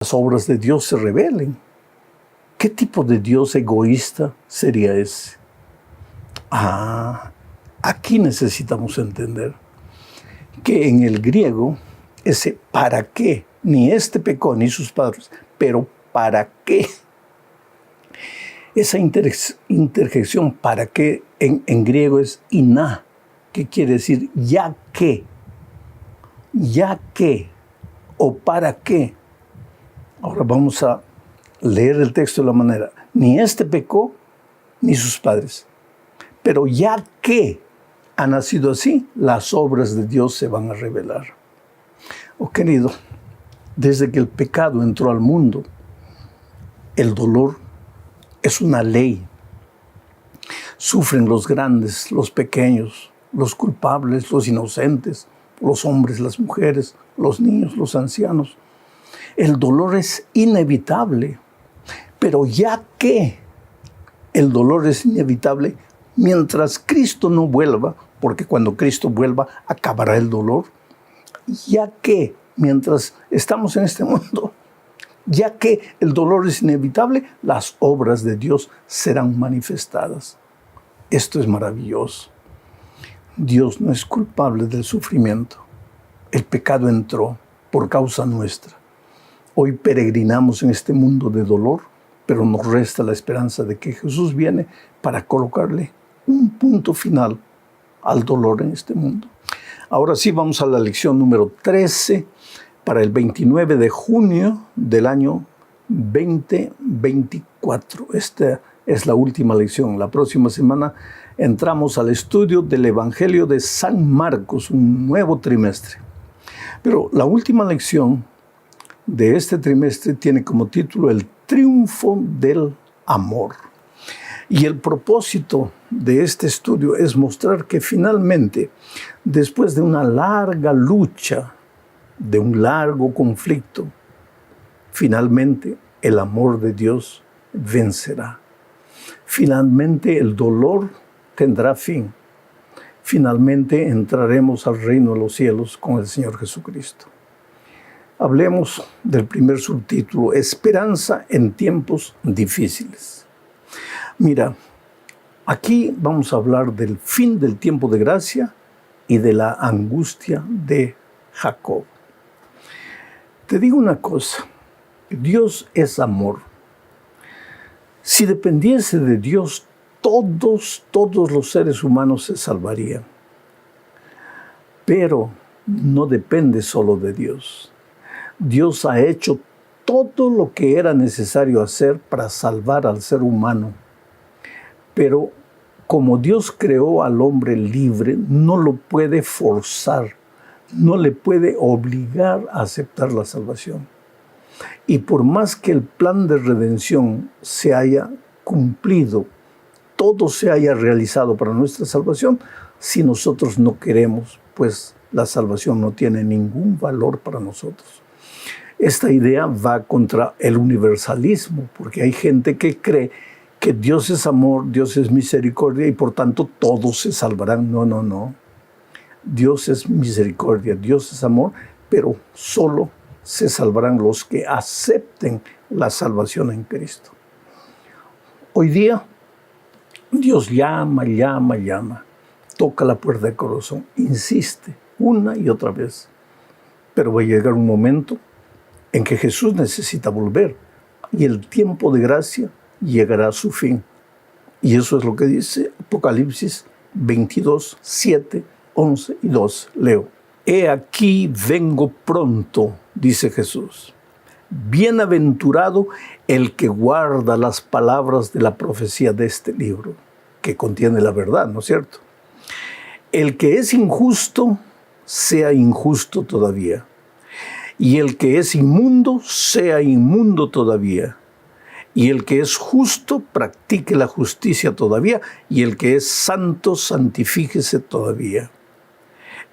las obras de Dios se revelen. ¿Qué tipo de Dios egoísta sería ese? Aquí necesitamos entender que en el griego ese ¿para qué? Ni este pecó ni sus padres, pero ¿para qué? Esa interjección ¿para qué? En griego es iná, que quiere decir ya que o para qué. Ahora vamos a leer el texto de la manera. Ni este pecó ni sus padres, pero ya que ha nacido así, las obras de Dios se van a revelar. Oh querido, desde que el pecado entró al mundo, el dolor es una ley. Sufren los grandes, los pequeños, los culpables, los inocentes, los hombres, las mujeres, los niños, los ancianos. El dolor es inevitable, pero ya que el dolor es inevitable, mientras Cristo no vuelva, porque cuando Cristo vuelva acabará el dolor, ya que mientras estamos en este mundo, ya que el dolor es inevitable, las obras de Dios serán manifestadas. Esto es maravilloso. Dios no es culpable del sufrimiento. El pecado entró por causa nuestra. Hoy peregrinamos en este mundo de dolor, pero nos resta la esperanza de que Jesús viene para colocarle un punto final al dolor en este mundo. Ahora sí vamos a la lección número 13 para el 29 de junio del año 2024. Esta es la última lección. La próxima semana entramos al estudio del Evangelio de San Marcos, un nuevo trimestre. Pero la última lección de este trimestre tiene como título El triunfo del amor. Y el propósito de este estudio es mostrar que finalmente, después de una larga lucha, de un largo conflicto, finalmente el amor de Dios vencerá. Finalmente el dolor tendrá fin. Finalmente entraremos al reino de los cielos con el Señor Jesucristo. Hablemos del primer subtítulo, Esperanza en tiempos difíciles. Mira, aquí vamos a hablar del fin del tiempo de gracia y de la angustia de Jacob. Te digo una cosa, Dios es amor. Si dependiese de Dios, todos los seres humanos se salvarían. Pero no depende solo de Dios. Dios ha hecho todo lo que era necesario hacer para salvar al ser humano. Pero como Dios creó al hombre libre, no lo puede forzar, no le puede obligar a aceptar la salvación. Y por más que el plan de redención se haya cumplido, todo se haya realizado para nuestra salvación, si nosotros no queremos, pues la salvación no tiene ningún valor para nosotros. Esta idea va contra el universalismo, porque hay gente que cree que Dios es amor, Dios es misericordia y por tanto todos se salvarán. No. Dios es misericordia, Dios es amor, pero solo se salvarán los que acepten la salvación en Cristo. Hoy día, Dios llama, toca la puerta del corazón, insiste una y otra vez. Pero va a llegar un momento en que Jesús necesita volver y el tiempo de gracia llegará a su fin. Y eso es lo que dice Apocalipsis 22, 7, 11 y 12. Leo. He aquí vengo pronto, dice Jesús. Bienaventurado el que guarda las palabras de la profecía de este libro, que contiene la verdad, ¿no es cierto? El que es injusto, sea injusto todavía. Y el que es inmundo, sea inmundo todavía. Y el que es justo, practique la justicia todavía. Y el que es santo, santifíquese todavía.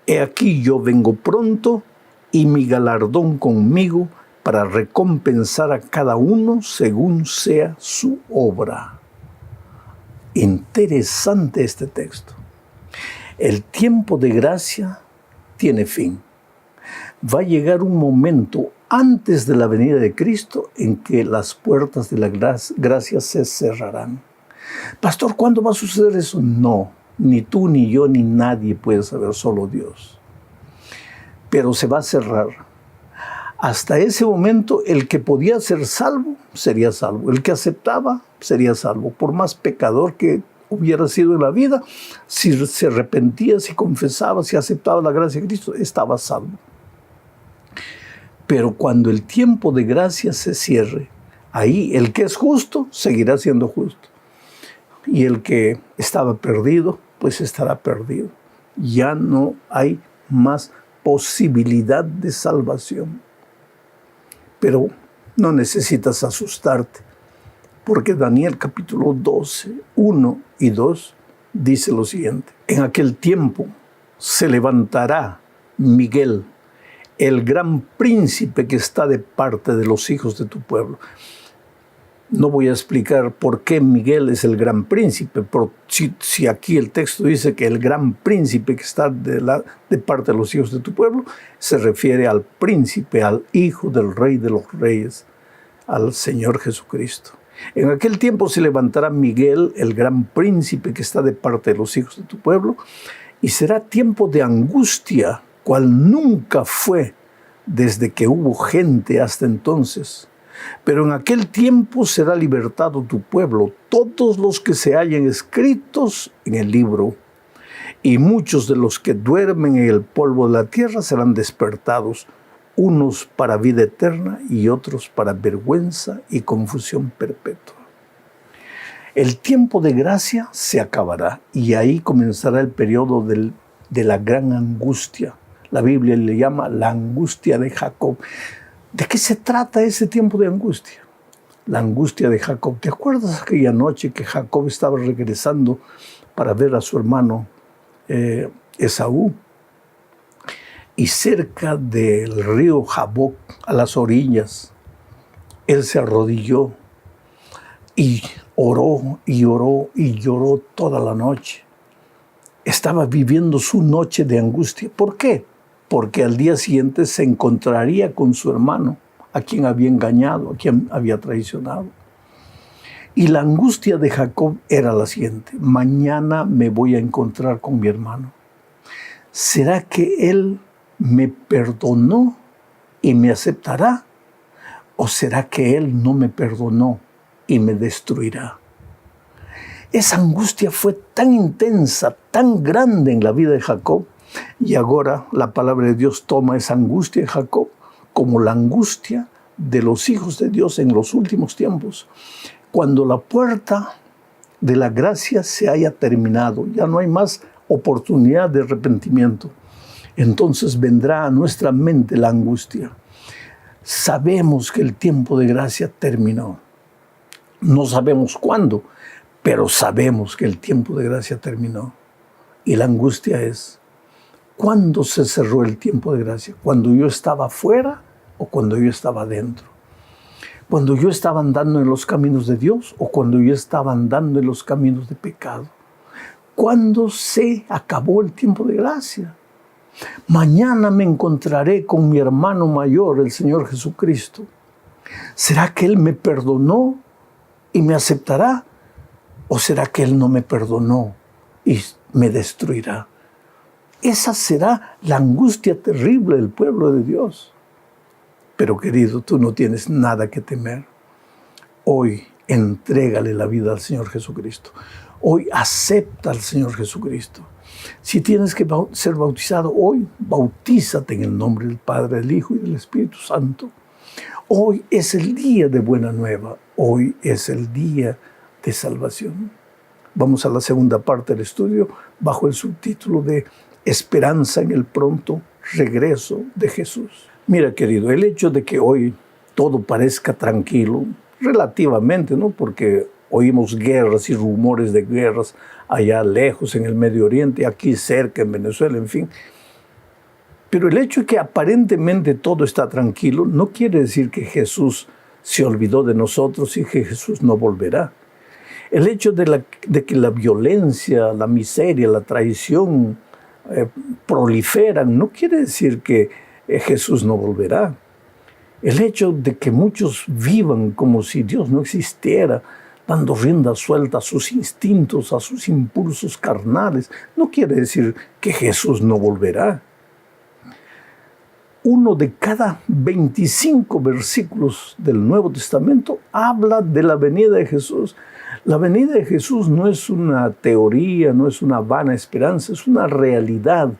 He aquí yo vengo pronto, y mi galardón conmigo, para recompensar a cada uno según sea su obra. Interesante este texto. El tiempo de gracia tiene fin. Va a llegar un momento antes de la venida de Cristo, en que las puertas de la gracia se cerrarán. Pastor, ¿cuándo va a suceder eso? No, ni tú, ni yo, ni nadie puede saber, solo Dios. Pero se va a cerrar. Hasta ese momento, el que podía ser salvo, sería salvo. El que aceptaba, sería salvo. Por más pecador que hubiera sido en la vida, si se arrepentía, si confesaba, si aceptaba la gracia de Cristo, estaba salvo. Pero cuando el tiempo de gracia se cierre, ahí el que es justo seguirá siendo justo. Y el que estaba perdido, pues estará perdido. Ya no hay más posibilidad de salvación. Pero no necesitas asustarte, porque Daniel capítulo 12, 1 y 2 dice lo siguiente: en aquel tiempo se levantará Miguel, el gran príncipe que está de parte de los hijos de tu pueblo. No voy a explicar por qué Miguel es el gran príncipe, pero si aquí el texto dice que el gran príncipe que está de parte de los hijos de tu pueblo, se refiere al príncipe, al hijo del rey de los reyes, al Señor Jesucristo. En aquel tiempo se levantará Miguel, el gran príncipe que está de parte de los hijos de tu pueblo, y será tiempo de angustia, cual nunca fue desde que hubo gente hasta entonces. Pero en aquel tiempo será libertado tu pueblo, todos los que se hallen escritos en el libro, y muchos de los que duermen en el polvo de la tierra serán despertados, unos para vida eterna y otros para vergüenza y confusión perpetua. El tiempo de gracia se acabará y ahí comenzará el periodo de la gran angustia. La Biblia le llama la angustia de Jacob. ¿De qué se trata ese tiempo de angustia? La angustia de Jacob. ¿Te acuerdas aquella noche que Jacob estaba regresando para ver a su hermano Esaú? Y cerca del río Jaboc, a las orillas, él se arrodilló y oró y oró y lloró toda la noche. Estaba viviendo su noche de angustia. ¿Por qué? Porque al día siguiente se encontraría con su hermano, a quien había engañado, a quien había traicionado. Y la angustia de Jacob era la siguiente: mañana me voy a encontrar con mi hermano. ¿Será que él me perdonó y me aceptará? ¿O será que él no me perdonó y me destruirá? Esa angustia fue tan intensa, tan grande en la vida de Jacob. Y ahora la palabra de Dios toma esa angustia de Jacob como la angustia de los hijos de Dios en los últimos tiempos. Cuando la puerta de la gracia se haya terminado, ya no hay más oportunidad de arrepentimiento, entonces vendrá a nuestra mente la angustia. Sabemos que el tiempo de gracia terminó. No sabemos cuándo, pero sabemos que el tiempo de gracia terminó. Y la angustia es: ¿cuándo se cerró el tiempo de gracia? ¿Cuando yo estaba fuera o cuando yo estaba dentro? ¿Cuando yo estaba andando en los caminos de Dios o cuando yo estaba andando en los caminos de pecado? ¿Cuándo se acabó el tiempo de gracia? Mañana me encontraré con mi hermano mayor, el Señor Jesucristo. ¿Será que Él me perdonó y me aceptará? ¿O será que Él no me perdonó y me destruirá? Esa será la angustia terrible del pueblo de Dios. Pero querido, tú no tienes nada que temer. Hoy entrégale la vida al Señor Jesucristo. Hoy acepta al Señor Jesucristo. Si tienes que ser bautizado hoy, bautízate en el nombre del Padre, del Hijo y del Espíritu Santo. Hoy es el día de buena nueva. Hoy es el día de salvación. Vamos a la segunda parte del estudio bajo el subtítulo de Esperanza en el pronto regreso de Jesús. Mira, querido, el hecho de que hoy todo parezca tranquilo, relativamente, ¿no? Porque oímos guerras y rumores de guerras allá lejos en el Medio Oriente, aquí cerca en Venezuela, en fin. Pero el hecho de que aparentemente todo está tranquilo no quiere decir que Jesús se olvidó de nosotros y que Jesús no volverá. El hecho de que la violencia, la miseria, la traición proliferan no quiere decir que Jesús no volverá. El hecho de que muchos vivan como si Dios no existiera, dando rienda suelta a sus instintos, a sus impulsos carnales, no quiere decir que Jesús no volverá. Uno de cada 25 versículos del Nuevo Testamento habla de la venida de Jesús. La venida de Jesús no es una teoría, no es una vana esperanza, es una realidad.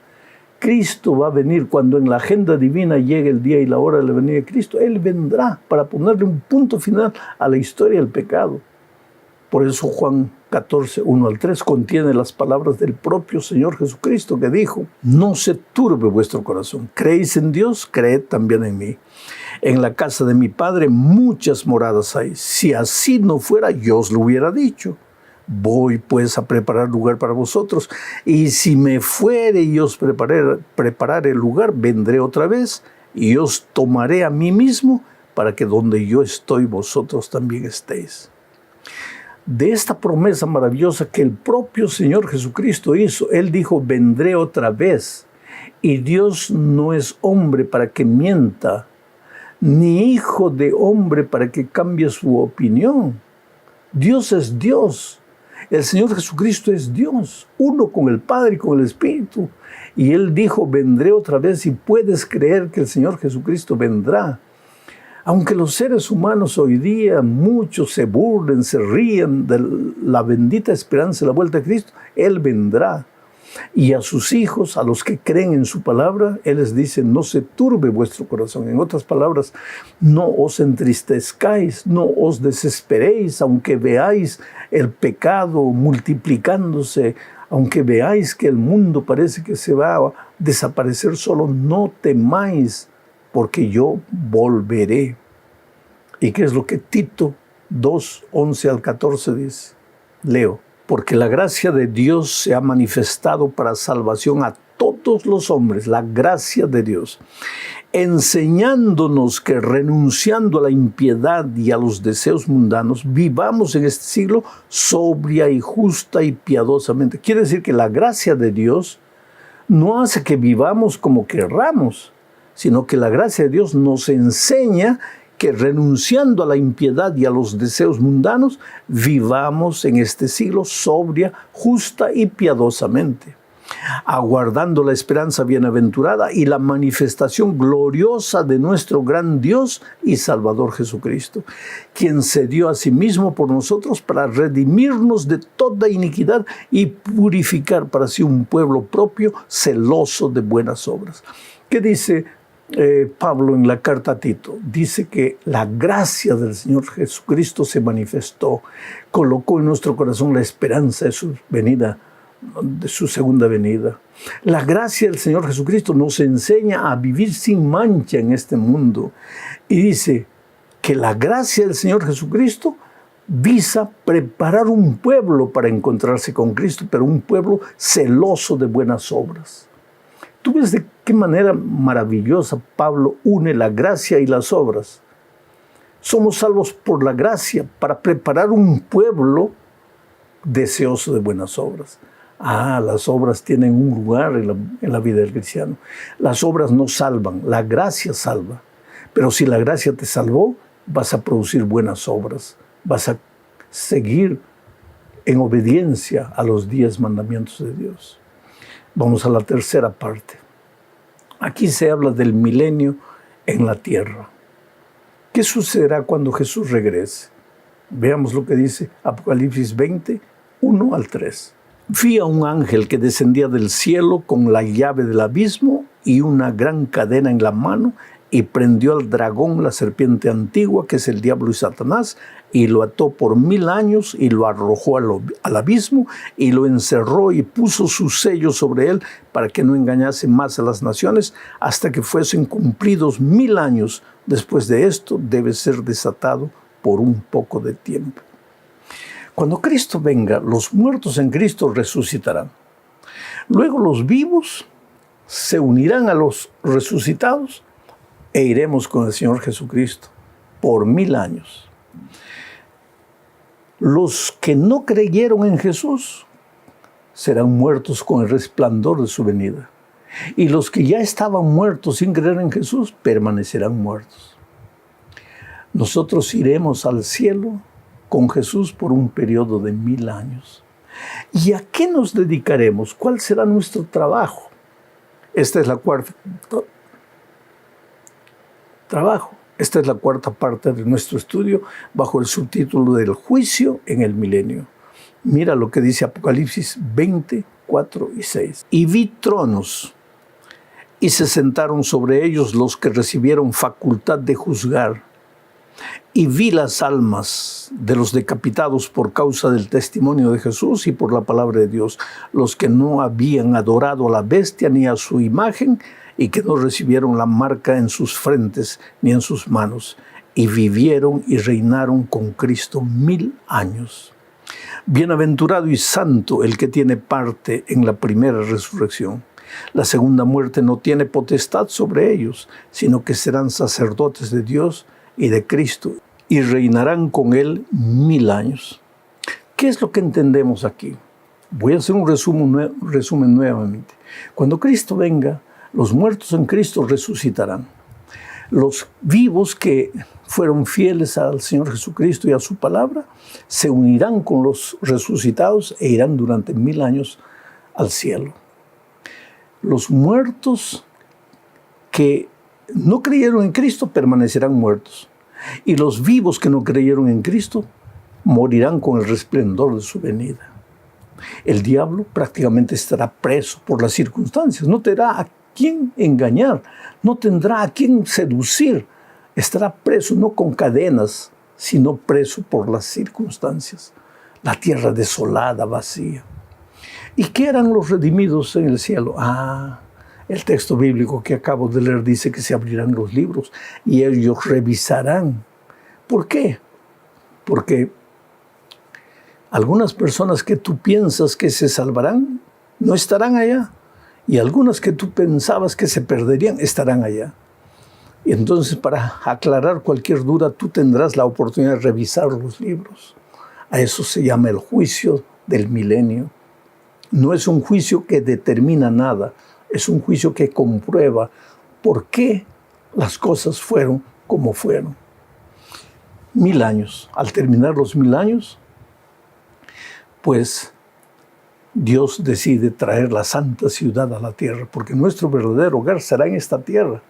Cristo va a venir cuando en la agenda divina llegue el día y la hora de la venida de Cristo. Él vendrá para ponerle un punto final a la historia del pecado. Por eso Juan 14, 1 al 3 contiene las palabras del propio Señor Jesucristo que dijo: no se turbe vuestro corazón. ¿Creéis en Dios? Creed también en mí. En la casa de mi Padre muchas moradas hay. Si así no fuera, yo os lo hubiera dicho. Voy pues a preparar lugar para vosotros. Y si me fuere y os prepararé el lugar, vendré otra vez y os tomaré a mí mismo, para que donde yo estoy, vosotros también estéis. De esta promesa maravillosa que el propio Señor Jesucristo hizo, Él dijo: vendré otra vez. Y Dios no es hombre para que mienta, ni hijo de hombre para que cambie su opinión. Dios es Dios. El Señor Jesucristo es Dios, uno con el Padre y con el Espíritu. Y Él dijo: vendré otra vez, y puedes creer que el Señor Jesucristo vendrá. Aunque los seres humanos hoy día, muchos se burlen, se ríen de la bendita esperanza de la vuelta de Cristo, Él vendrá. Y a sus hijos, a los que creen en su palabra, Él les dice: no se turbe vuestro corazón. En otras palabras, no os entristezcáis, no os desesperéis, aunque veáis el pecado multiplicándose, aunque veáis que el mundo parece que se va a desaparecer solo, no temáis, porque yo volveré. ¿Y qué es lo que Tito 2, 11 al 14 dice? Leo: porque la gracia de Dios se ha manifestado para salvación a todos los hombres, la gracia de Dios, enseñándonos que renunciando a la impiedad y a los deseos mundanos, vivamos en este siglo sobria y justa y piadosamente. Quiere decir que la gracia de Dios no hace que vivamos como querramos, sino que la gracia de Dios nos enseña que renunciando a la impiedad y a los deseos mundanos, vivamos en este siglo sobria, justa y piadosamente, aguardando la esperanza bienaventurada y la manifestación gloriosa de nuestro gran Dios y Salvador Jesucristo, quien se dio a sí mismo por nosotros para redimirnos de toda iniquidad y purificar para sí un pueblo propio, celoso de buenas obras. ¿Qué dice Pablo en la carta a Tito? Dice que la gracia del Señor Jesucristo se manifestó, colocó en nuestro corazón la esperanza de su venida, de su segunda venida. La gracia del Señor Jesucristo nos enseña a vivir sin mancha en este mundo. Y dice que la gracia del Señor Jesucristo visa preparar un pueblo para encontrarse con Cristo, pero un pueblo celoso de buenas obras. ¿Tú ves de qué manera maravillosa Pablo une la gracia y las obras? Somos salvos por la gracia para preparar un pueblo deseoso de buenas obras. Las obras tienen un lugar en la vida del cristiano. Las obras no salvan, la gracia salva. Pero si la gracia te salvó, vas a producir buenas obras. Vas a seguir en obediencia a los 10 mandamientos de Dios. Vamos a la tercera parte. Aquí se habla del milenio en la tierra. ¿Qué sucederá cuando Jesús regrese? Veamos lo que dice Apocalipsis 20, 1 al 3. Vi a un ángel que descendía del cielo con la llave del abismo y una gran cadena en la mano, y prendió al dragón, la serpiente antigua, que es el diablo y Satanás, y lo ató por 1000 años y lo arrojó al abismo y lo encerró y puso su sello sobre él para que no engañase más a las naciones hasta que fuesen cumplidos 1000 años. Después de esto debe ser desatado por un poco de tiempo. Cuando Cristo venga, los muertos en Cristo resucitarán. Luego los vivos se unirán a los resucitados e iremos con el Señor Jesucristo por 1000 años. Los que no creyeron en Jesús serán muertos con el resplandor de su venida. Y los que ya estaban muertos sin creer en Jesús permanecerán muertos. Nosotros iremos al cielo con Jesús por un periodo de 1000 años. ¿Y a qué nos dedicaremos? ¿Cuál será nuestro trabajo? Esta es la cuarta parte de nuestro estudio bajo el subtítulo del juicio en el milenio. Mira lo que dice Apocalipsis 20, 4 y 6. Y vi tronos, y se sentaron sobre ellos los que recibieron facultad de juzgar. Y vi las almas de los decapitados por causa del testimonio de Jesús y por la palabra de Dios, los que no habían adorado a la bestia ni a su imagen y que no recibieron la marca en sus frentes ni en sus manos, y vivieron y reinaron con Cristo 1000 años. Bienaventurado y santo el que tiene parte en la primera resurrección. La segunda muerte no tiene potestad sobre ellos, sino que serán sacerdotes de Dios y de Cristo, y reinarán con Él 1000 años. ¿Qué es lo que entendemos aquí? Voy a hacer un resumen nuevamente. Cuando Cristo venga, los muertos en Cristo resucitarán. Los vivos que fueron fieles al Señor Jesucristo y a su palabra, se unirán con los resucitados e irán durante 1000 años al cielo. Los muertos que no creyeron en Cristo permanecerán muertos. Y los vivos que no creyeron en Cristo morirán con el resplendor de su venida. El diablo prácticamente estará preso por las circunstancias. No tendrá a quién engañar, no tendrá a quién seducir. Estará preso no con cadenas, sino preso por las circunstancias. La tierra desolada, vacía. ¿Y qué harán los redimidos en el cielo? El texto bíblico que acabo de leer dice que se abrirán los libros y ellos revisarán. ¿Por qué? Porque algunas personas que tú piensas que se salvarán no estarán allá. Y algunas que tú pensabas que se perderían estarán allá. Y entonces, para aclarar cualquier duda, tú tendrás la oportunidad de revisar los libros. A eso se llama el juicio del milenio. No es un juicio que determina nada, es un juicio que comprueba por qué las cosas fueron como fueron. 1000 años. Al terminar los 1000 años, pues Dios decide traer la santa ciudad a la tierra, porque nuestro verdadero hogar será en esta tierra.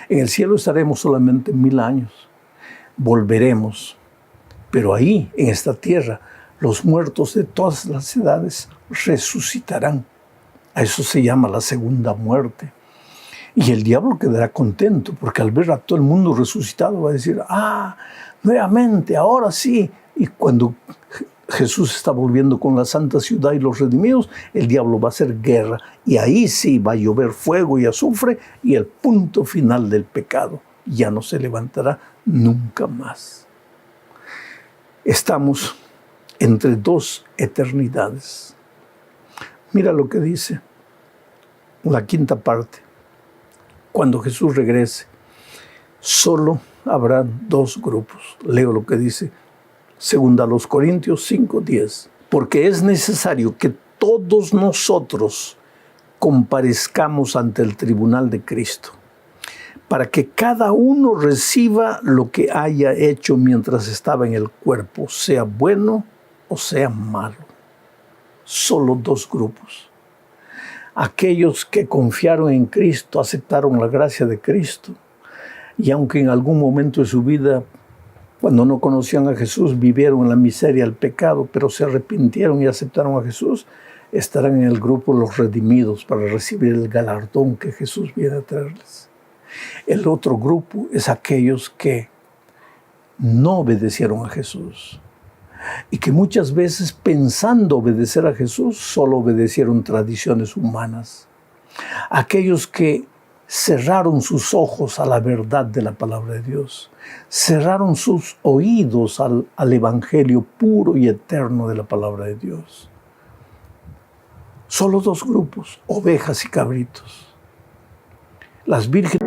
En el cielo estaremos solamente 1000 años. Volveremos, pero ahí, en esta tierra, los muertos de todas las edades resucitarán. A eso se llama la segunda muerte. Y el diablo quedará contento, porque al ver a todo el mundo resucitado va a decir, nuevamente, ahora sí. Y cuando Jesús está volviendo con la santa ciudad y los redimidos, el diablo va a hacer guerra. Y ahí sí va a llover fuego y azufre y el punto final del pecado. Ya no se levantará nunca más. Estamos entre dos eternidades. Mira lo que dice la quinta parte. Cuando Jesús regrese, solo habrá dos grupos. Leo lo que dice 2 Corintios 5:10. Porque es necesario que todos nosotros comparezcamos ante el tribunal de Cristo, para que cada uno reciba lo que haya hecho mientras estaba en el cuerpo, sea bueno o sea malo. Solo dos grupos. Aquellos que confiaron en Cristo, aceptaron la gracia de Cristo, y aunque en algún momento de su vida, cuando no conocían a Jesús, vivieron en la miseria, el pecado, pero se arrepintieron y aceptaron a Jesús, estarán en el grupo los redimidos para recibir el galardón que Jesús viene a traerles. El otro grupo es aquellos que no obedecieron a Jesús y que muchas veces, pensando obedecer a Jesús, solo obedecieron tradiciones humanas. Aquellos que cerraron sus ojos a la verdad de la palabra de Dios, cerraron sus oídos al evangelio puro y eterno de la palabra de Dios. Solo dos grupos, ovejas y cabritos. Las vírgenes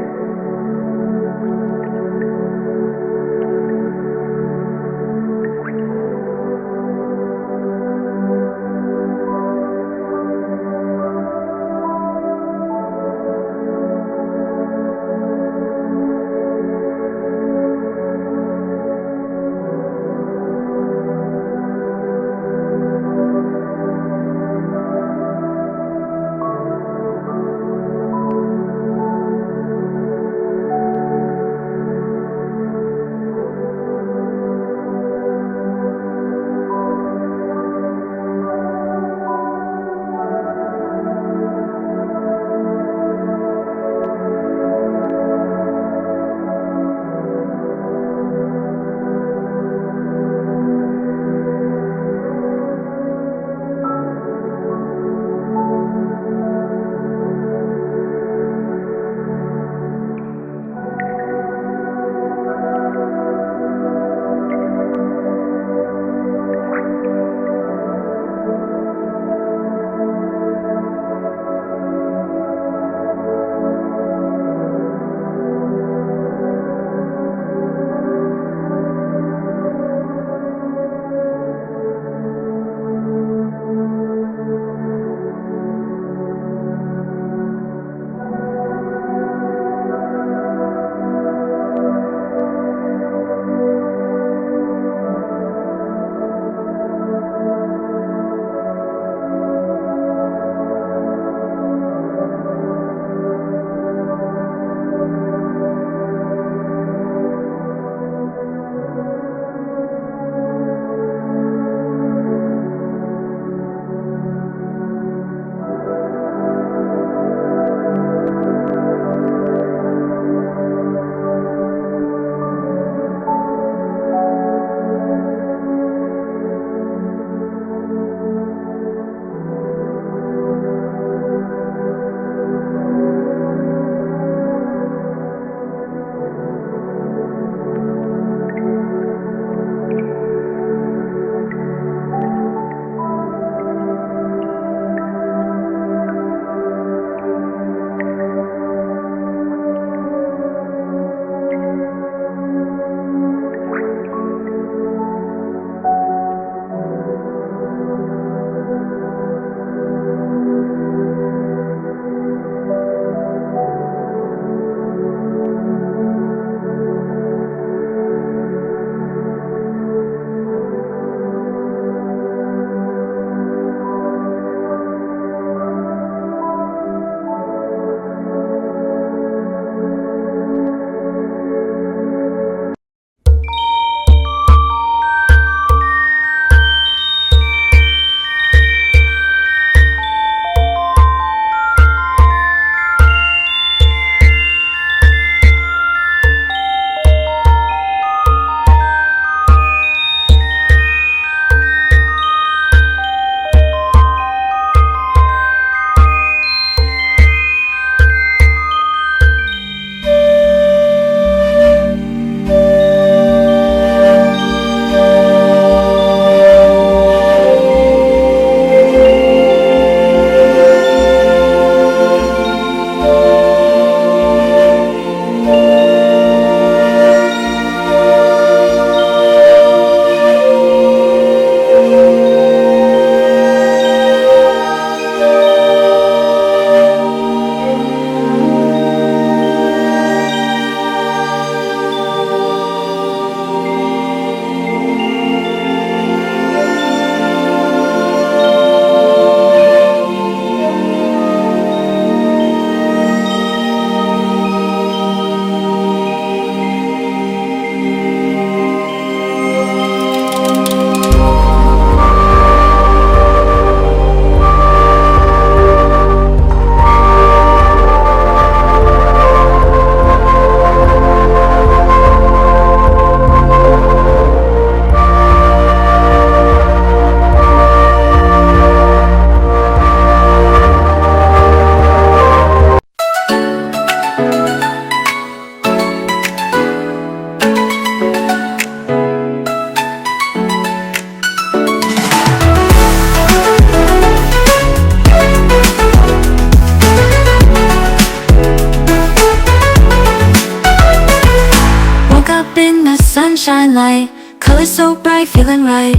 sunshine light, colors so bright, feeling right.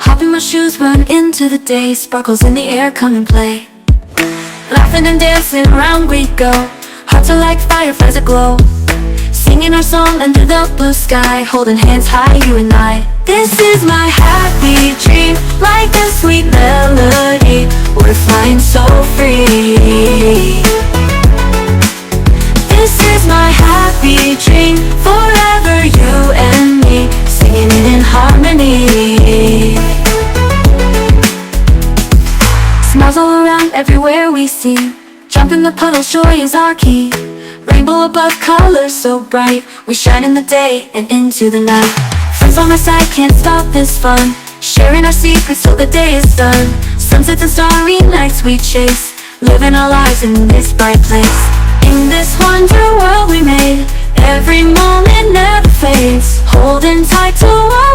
Hop in my shoes, run into the day, sparkles in the air, come and play. Laughing and dancing around we go, hearts are like fireflies aglow. Singing our song under the blue sky, holding hands high, you and I. This is my happy dream, like a sweet melody. We're flying so free. This is my happy dream, forever you and me, singing it in harmony. Smiles all around, everywhere we see. Jump in the puddles, joy is our key. Rainbow above, colors so bright. We shine in the day and into the night. Friends on my side, can't stop this fun. Sharing our secrets till the day is done. Sunsets and starry nights we chase, living our lives in this bright place. In this wonder world we made, every moment never fades. Holding tight to our